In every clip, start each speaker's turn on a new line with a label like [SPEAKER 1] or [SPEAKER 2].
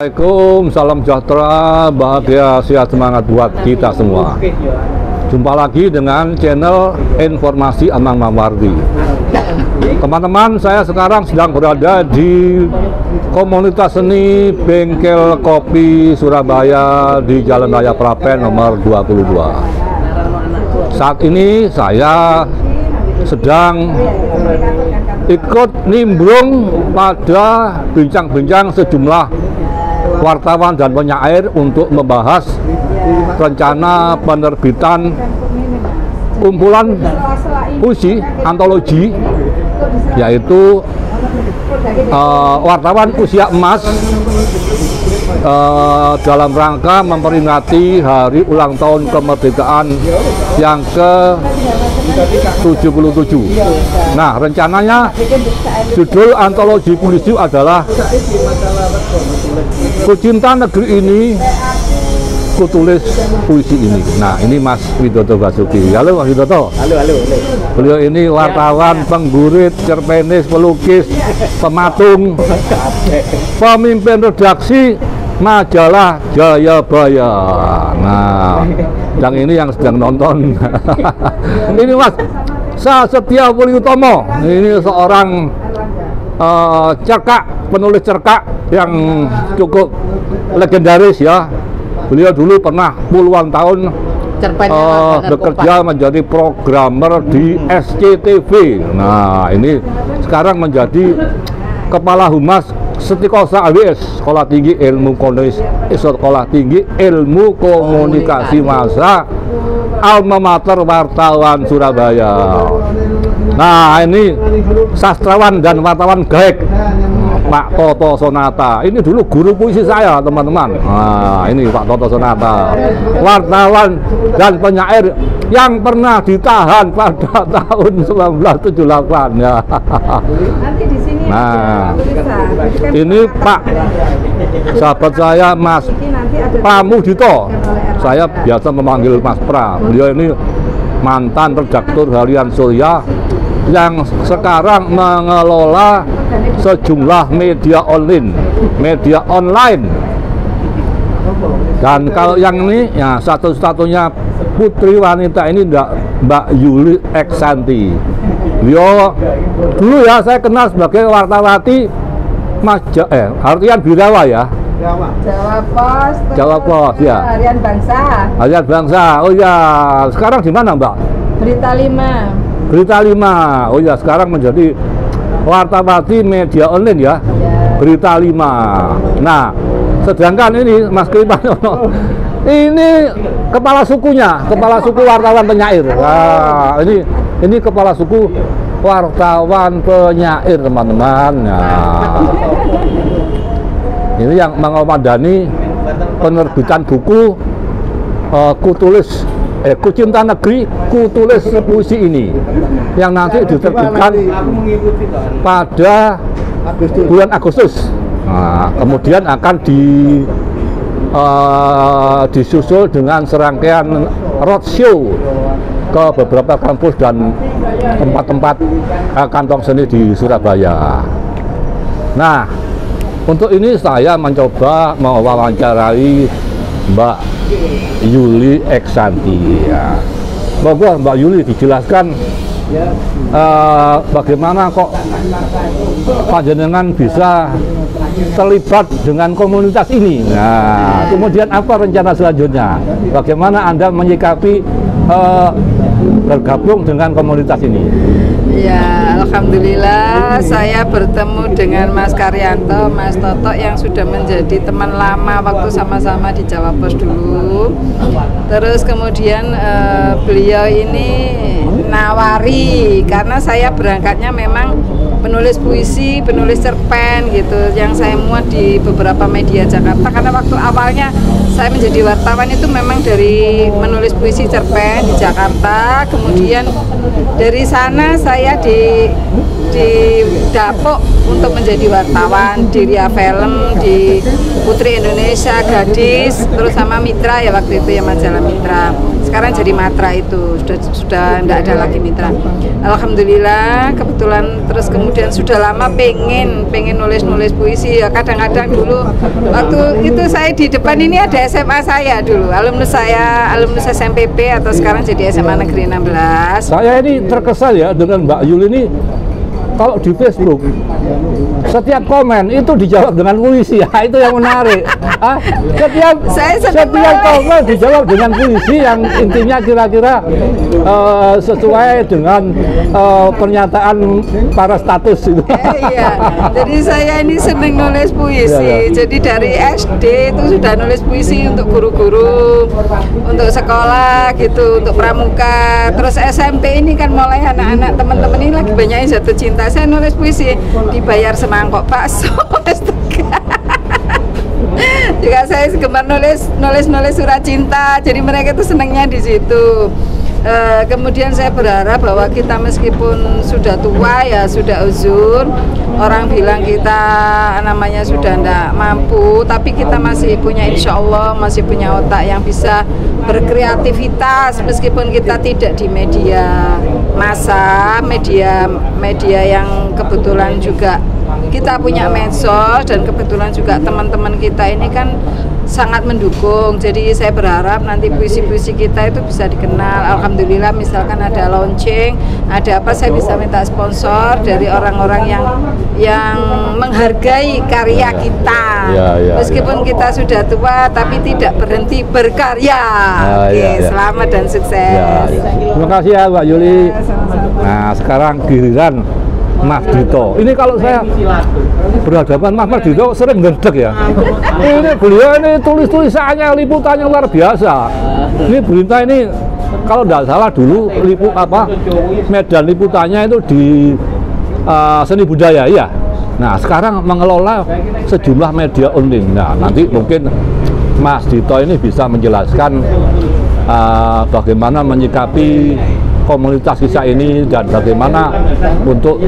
[SPEAKER 1] Assalamualaikum, salam sejahtera, bahagia, sehat, semangat buat kita semua. Jumpa lagi dengan channel Informasi Amang Mawardi. Teman-teman, saya sekarang sedang berada di komunitas seni Bengkel Kopi Surabaya di Jalan Raya Prapen nomor 22. Saat ini saya sedang ikut nimbrung pada bincang-bincang sejumlah wartawan dan penyair untuk membahas rencana penerbitan kumpulan puisi antologi, yaitu wartawan usia emas, dalam rangka memperingati hari ulang tahun kemerdekaan yang ke-77. Nah, rencananya judul antologi puisi adalah Ku Cinta Negeri Ini, Ku Tulis Puisi Ini. Nah, ini Mas Widodo Basuki. Halo Mas Widodo.
[SPEAKER 2] Halo.
[SPEAKER 1] Beliau ini wartawan, penggurit, cerpenis, pelukis, pematung, pemimpin redaksi majalah Jayabaya. Nah, yang ini yang sedang nonton. Ini Mas Sasetia Wulyutomo. Ini seorang cerkak, penulis cerkak yang cukup legendaris ya. Beliau dulu pernah puluhan tahun bekerja menjadi programmer di SCTV. Nah, ini sekarang menjadi Kepala Humas Setikosa AWS, Sekolah Tinggi Ilmu Komunikasi Massa, Alma Mater Wartawan Surabaya. Nah, ini sastrawan dan wartawan gaek Pak Toto Sonata. Ini dulu guru puisi saya, teman-teman. Nah, ini Pak Toto Sonata, wartawan dan penyair yang pernah ditahan pada tahun 1978 ya.
[SPEAKER 3] Nanti di sini
[SPEAKER 1] nah, ini Pak sahabat saya Mas Pramudito. Saya biasa memanggil Mas Pra. Beliau ini mantan redaktur harian Surya yang sekarang mengelola sejumlah media online. Dan kalau yang ini ya satu-satunya putri wanita ini Mbak Yuli Eksanti. Beliau dulu ya saya kenal sebagai wartawati Harian Birawa ya. Jawa Pos ya.
[SPEAKER 3] Harian Bangsa.
[SPEAKER 1] Harian Bangsa. Oh ya, sekarang di mana Mbak?
[SPEAKER 3] Berita 5.
[SPEAKER 1] Berita 5. Oh ya, sekarang menjadi wartawati media online ya. Berita 5. Nah, sedangkan ini Mas Kripanono ini kepala sukunya, kepala suku wartawan penyair. Nah, ini kepala suku wartawan penyair, teman-teman. Nah, ini yang mengomadani penerbitan buku Ku Cinta Negeri, Ku Tulis Puisi Ini, yang nanti diterbitkan pada bulan Agustus. Nah, kemudian akan disusul dengan serangkaian roadshow ke beberapa kampus dan tempat-tempat kantong seni di Surabaya. Nah, untuk ini saya mencoba mewawancarai Mbak Yuli Eksanti ya. Monggo Mbak Yuli dijelaskan bagaimana kok panjenengan bisa terlibat dengan komunitas ini. Nah, kemudian apa rencana selanjutnya? Bagaimana Anda menyikapi bergabung dengan komunitas ini?
[SPEAKER 3] Ya, alhamdulillah saya bertemu dengan Mas Karyanto, Mas Toto yang sudah menjadi teman lama waktu sama-sama di Jawa Pos dulu. Terus kemudian beliau ini nawari, karena saya berangkatnya memang penulis puisi, penulis cerpen gitu, yang saya muat di beberapa media Jakarta. Karena waktu awalnya saya menjadi wartawan itu memang dari menulis puisi cerpen di Jakarta, kemudian dari sana saya didapuk untuk menjadi wartawan di Ria Film, di Putri Indonesia, Gadis, terus sama Mitra ya waktu itu ya, majalah Mitra. sekarang jadi matra itu sudah tidak ada lagi mitra. Alhamdulillah kebetulan terus kemudian sudah lama pengen nulis puisi ya. Kadang-kadang dulu waktu itu saya di depan ini ada SMA saya dulu, alumnus SMPP atau sekarang jadi SMA Negeri 16.
[SPEAKER 1] Saya ini terkesan ya dengan Mbak Yuli ini, kalau di Facebook setiap komen itu dijawab dengan puisi, ya itu yang menarik. Setiap komen dijawab dengan puisi yang intinya kira-kira sesuai dengan pernyataan para status itu.
[SPEAKER 3] Iya, jadi saya ini seneng nulis puisi. Jadi dari SD itu sudah nulis puisi untuk guru-guru, untuk sekolah gitu, untuk pramuka. Terus SMP ini kan mulai anak-anak teman-teman ini lagi banyak yang jatuh cinta. Saya nulis puisi, dibayar semangkok bakso. Juga saya gemar nulis surat cinta. Jadi mereka itu senangnya di situ. Kemudian saya berharap bahwa kita meskipun sudah tua ya, sudah uzur, orang bilang kita namanya sudah tidak mampu, tapi kita masih punya, insya Allah masih punya otak yang bisa berkreativitas meskipun kita tidak di media massa, media yang kebetulan juga kita punya medsos, dan kebetulan juga teman-teman kita ini kan sangat mendukung. Jadi saya berharap nanti puisi-puisi kita itu bisa dikenal. Alhamdulillah misalkan ada launching, ada apa, saya bisa minta sponsor dari orang-orang yang menghargai karya kita. Meskipun kita sudah tua tapi tidak berhenti berkarya. Selamat dan sukses.
[SPEAKER 1] Terima kasih ya Mbak Yuli. Nah sekarang giliran Mas Dito. Ini kalau saya berhadapan Mas Dito sering ngedek ya. Ini beliau ini tulisannya, liputannya luar biasa. Ini berita ini kalau tidak salah dulu medan liputannya itu di seni budaya ya. Nah sekarang mengelola sejumlah media online. Nah nanti mungkin Mas Dito ini bisa menjelaskan bagaimana menyikapi komunitas kisah ini dan bagaimana untuk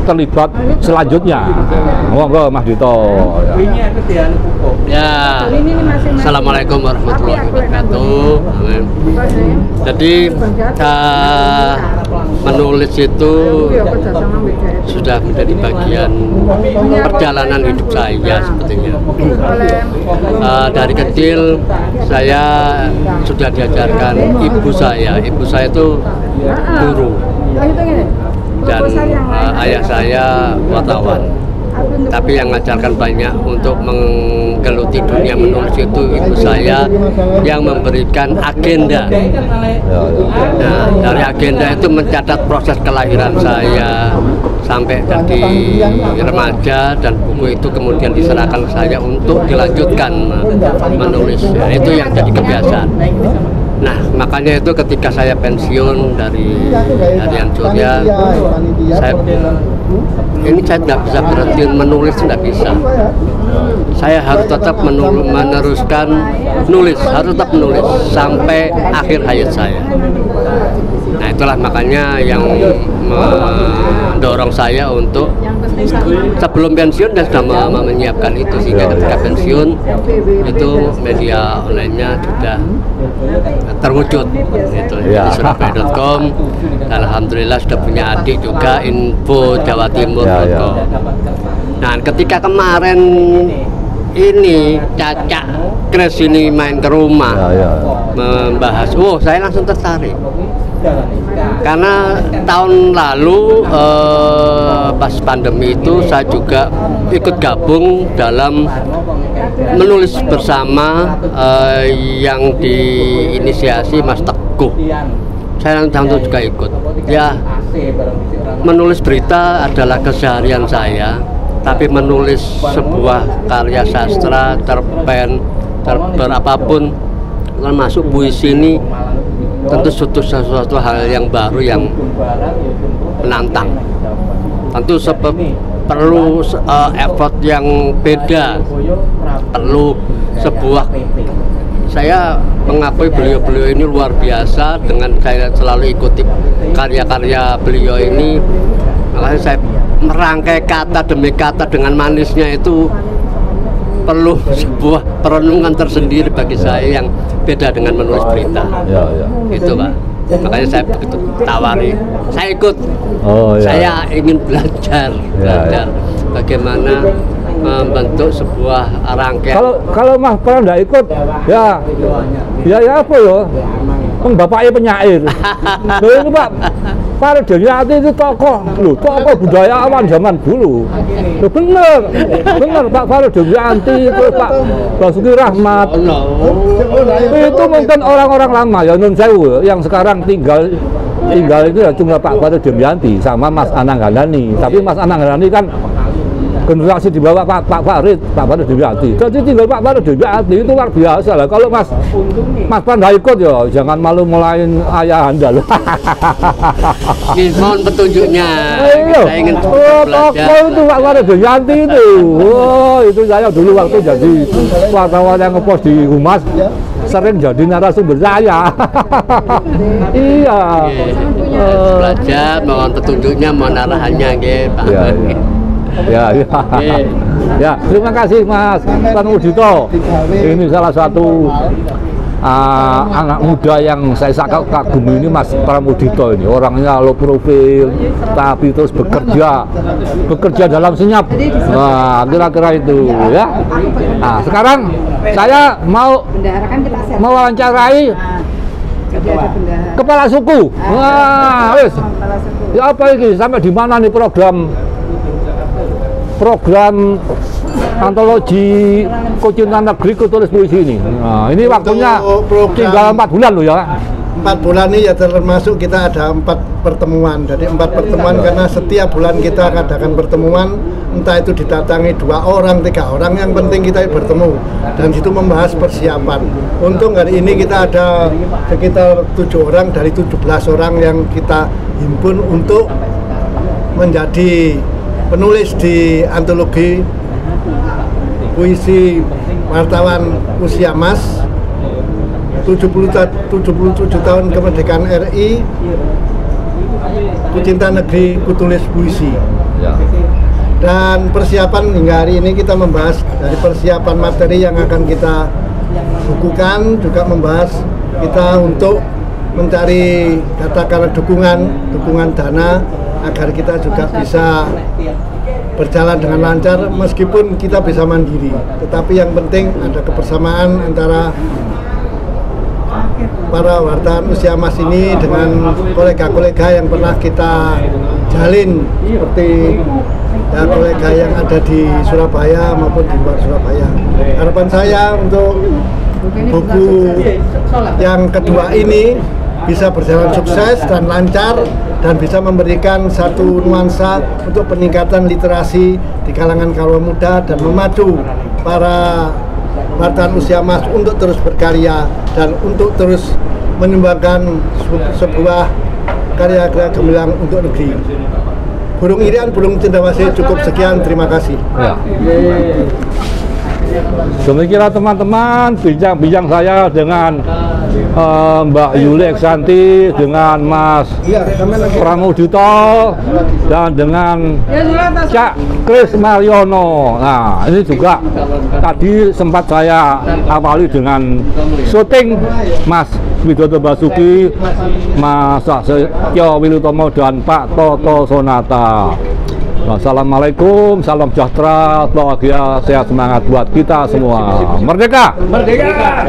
[SPEAKER 1] terlibat selanjutnya. Monggo Mas Dito.
[SPEAKER 2] Ya, Assalamualaikum warahmatullahi wabarakatuh. Jadi menulis itu sudah menjadi bagian perjalanan hidup saya sebetulnya. Dari kecil saya sudah diajarkan ibu saya itu guru dan ayah saya wartawan. Tapi yang mengajarkan banyak untuk menggeluti dunia menulis itu ibu saya yang memberikan agenda. Nah, dari agenda itu mencatat proses kelahiran saya sampai jadi remaja, dan buku itu kemudian diserahkan ke saya untuk dilanjutkan menulis. Nah, itu yang jadi kebiasaan. Nah, makanya itu ketika saya pensiun dari Harian Surya, saya tidak bisa berhenti menulis, tidak bisa. Saya harus tetap meneruskan nulis, harus tetap menulis sampai akhir hayat saya. Nah, itulah makanya yang mendorong saya untuk sebelum pensiun dan sudah menyiapkan itu, sehingga ketika pensiun itu media online-nya sudah terwujud itu di surabaya.com. Alhamdulillah sudah punya adik juga, info Jawa Timur.com. Nah, ketika kemarin ini Caca Kres ini main ke rumah membahas, saya langsung tertarik. Karena tahun lalu pas pandemi itu saya juga ikut gabung dalam menulis bersama yang diinisiasi Mas Teguh. Saya langsung juga ikut. Ya, menulis berita adalah keseharian saya, tapi menulis sebuah karya sastra, cerpen, berapapun, termasuk puisi ini tentu sesuatu hal yang baru, yang menantang. Tentu perlu effort yang beda, perlu sebuah, saya mengakui beliau-beliau ini luar biasa. Dengan saya selalu ikuti karya-karya beliau ini, makanya saya merangkai kata demi kata dengan manisnya itu perlu sebuah perenungan tersendiri bagi saya yang beda dengan menulis berita.
[SPEAKER 1] Ya, ya.
[SPEAKER 2] Itu Pak. Makanya saya begitu tawari, saya ikut.
[SPEAKER 1] Oh, ya.
[SPEAKER 2] Saya ingin belajar bagaimana membentuk sebuah rangkaian.
[SPEAKER 1] Kalau Mas Pram nggak ikut, ya apa ya? Bapaknya penyair. Loh, itu Pak Rudianti itu tokoh budayawan zaman dulu. Loh, bener Pak Rudianti itu Pak Basuki Rahmat. Itu mungkin orang-orang lama ya Nun Sewu yang sekarang tinggal itu ya cuma Pak Rudianti sama Mas Anang Gandani. Tapi Mas Anang Gandani kan generasi di bawah Pak Farid, Pak Rudianti. Jadi tinggal Pak Rudianti itu luar biasa lah. Kalau Mas Pram nggak ikut ya jangan malu-mulain ayah Anda loh.
[SPEAKER 2] Mohon petunjuknya. Saya ingin
[SPEAKER 1] tokoh itu Pak Rudianti itu. Oh, itu saya dulu waktu jadi wartawan yang ngepost di Humas sering jadi narasumber saya. Iya.
[SPEAKER 2] Belajar, mohon petunjuknya, mohon arahannya, Pak.
[SPEAKER 1] Ya, terima kasih Mas Pramudito. Ini salah satu anak muda yang saya sangat kagum ini Mas Pramudito ini. Orangnya low profil, tapi terus bekerja dalam senyap. Nah, kira-kira itu ya. Nah, sekarang saya mau mewawancarai kepala suku. Wah, wis. Ya apa ini? Sampai di mana nih program antologi Kucinta Negeri Kutulis Puisi ini. Nah, ini waktunya tinggal 4 bulan loh ya.
[SPEAKER 4] 4 bulan ini ya termasuk kita ada 4 pertemuan. Jadi 4 pertemuan karena setiap bulan kita adakan pertemuan, entah itu didatangi 2 orang, 3 orang, yang penting kita bertemu dan situ membahas persiapan. Untuk hari ini kita ada sekitar 7 orang dari 17 orang yang kita himpun untuk menjadi penulis di antologi puisi wartawan usia emas 77 tahun kemerdekaan RI, Kucinta Negeri Kutulis Puisi. Dan persiapan hingga hari ini kita membahas dari persiapan materi yang akan kita bukukan, juga membahas kita untuk mencari katakanlah dukungan dana agar kita juga bisa berjalan dengan lancar meskipun kita bisa mandiri, tetapi yang penting ada kebersamaan antara para wartawan usia emas ini dengan kolega-kolega yang pernah kita jalin seperti ya, kolega yang ada di Surabaya maupun di luar Surabaya. Harapan saya untuk buku yang kedua ini bisa berjalan sukses dan lancar dan bisa memberikan satu nuansa untuk peningkatan literasi di kalangan kaum muda dan memacu para wartawan usia emas untuk terus berkarya dan untuk terus menyumbangkan sebuah karya-karya gemilang untuk negeri. Burung Irian, Burung Cendrawasih, cukup sekian, terima kasih.
[SPEAKER 1] Ya. Demikianlah teman-teman bincang-bincang saya dengan Mbak Yuli Eksanti, dengan Mas Pramudito, dan dengan Cak Kris Mariono. Nah, ini juga tadi sempat saya awali dengan syuting Mas Widodo Basuki, Mas Setyo Wilutomo, dan Pak Toto Sonata. Wassalamualaikum, salam sejahtera, bahagia, sehat, semangat buat kita semua. Merdeka! Merdeka!